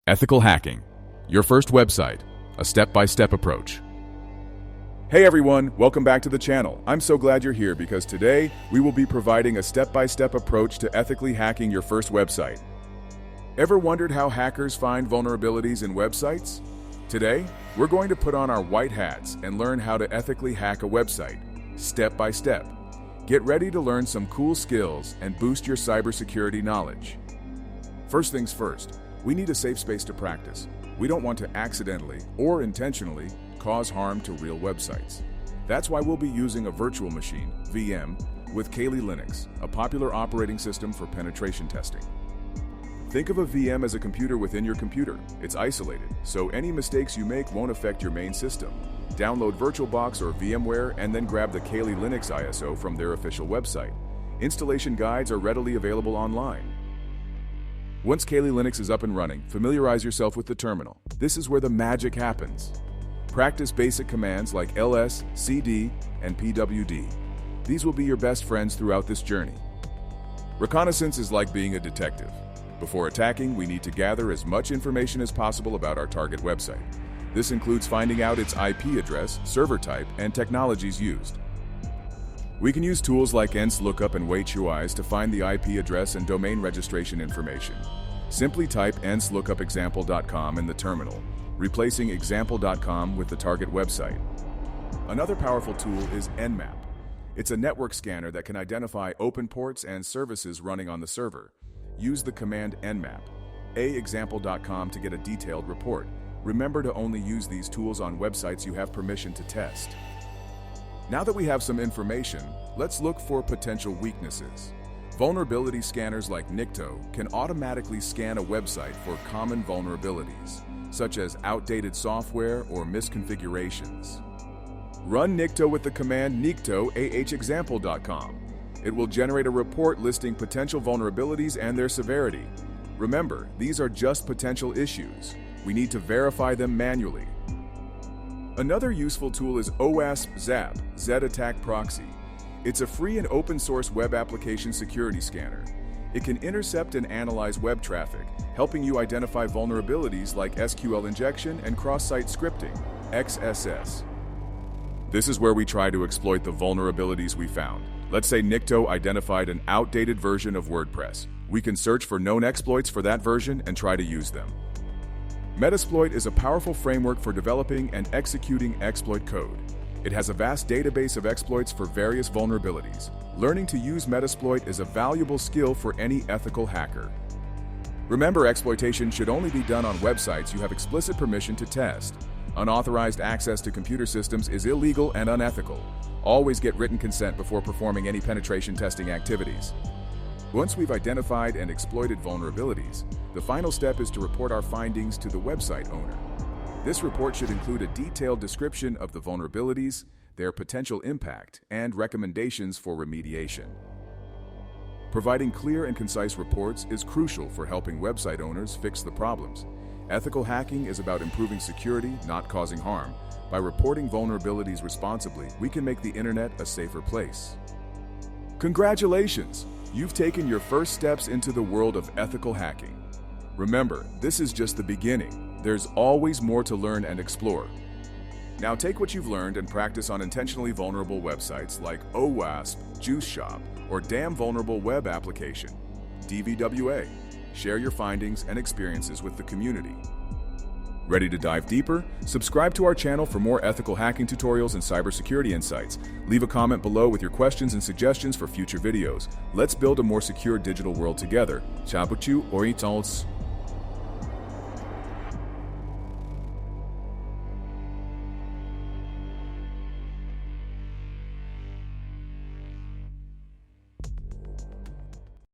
Ethical hacking. Your first website. A step-by-step approach. Hey everyone, welcome back to the channel. I'm so glad you're here because today we will be providing a step-by-step approach to ethically hacking your first website. Ever wondered how hackers find vulnerabilities in websites? Today, we're going to put on our white hats and learn how to ethically hack a website, step by step. Get ready to learn some cool skills and boost your cybersecurity knowledge. First things first, we need a safe space to practice. We don't want to accidentally or intentionally cause harm to real websites. That's why we'll be using a virtual machine, VM, with Kali Linux, a popular operating system for penetration testing. Think of a VM as a computer within your computer. It's isolated, so any mistakes you make won't affect your main system. Download VirtualBox or VMware and then grab the Kali Linux ISO from their official website. Installation guides are readily available online. Once Kali Linux is up and running, familiarize yourself with the terminal. This is where the magic happens. Practice basic commands like ls, cd, and pwd. These will be your best friends throughout this journey. Reconnaissance is like being a detective. Before attacking, we need to gather as much information as possible about our target website. This includes finding out its IP address, server type, and technologies used. We can use tools like ENS lookup and wait UIs to find the IP address and domain registration information. Simply type ENS lookup example.com in the terminal, replacing example.com with the target website. Another powerful tool is Nmap. It's a network scanner that can identify open ports and services running on the server. Use the command nmap, example.com to get a detailed report. Remember to only use these tools on websites you have permission to test. Now that we have some information, let's look for potential weaknesses. Vulnerability scanners like Nikto can automatically scan a website for common vulnerabilities, such as outdated software or misconfigurations. Run Nikto with the command nikto ahexample.com. It will generate a report listing potential vulnerabilities and their severity. Remember, these are just potential issues. We need to verify them manually. Another useful tool is OWASP ZAP, Z-Attack Proxy. It's a free and open source web application security scanner. It can intercept and analyze web traffic, helping you identify vulnerabilities like SQL injection and cross-site scripting, XSS. This is where we try to exploit the vulnerabilities we found. Let's say Nikto identified an outdated version of WordPress. We can search for known exploits for that version and try to use them. Metasploit is a powerful framework for developing and executing exploit code. It has a vast database of exploits for various vulnerabilities. Learning to use Metasploit is a valuable skill for any ethical hacker. Remember, exploitation should only be done on websites you have explicit permission to test. Unauthorized access to computer systems is illegal and unethical. Always get written consent before performing any penetration testing activities. Once we've identified and exploited vulnerabilities, the final step is to report our findings to the website owner. This report should include a detailed description of the vulnerabilities, their potential impact, and recommendations for remediation. Providing clear and concise reports is crucial for helping website owners fix the problems. Ethical hacking is about improving security, not causing harm. By reporting vulnerabilities responsibly, we can make the internet a safer place. Congratulations! You've taken your first steps into the world of ethical hacking. Remember, this is just the beginning. There's always more to learn and explore. Now take what you've learned and practice on intentionally vulnerable websites like OWASP, Juice Shop, or Damn Vulnerable Web Application, DVWA. Share your findings and experiences with the community. Ready to dive deeper? Subscribe to our channel for more ethical hacking tutorials and cybersecurity insights. Leave a comment below with your questions and suggestions for future videos. Let's build a more secure digital world together. Ciao, Orientals.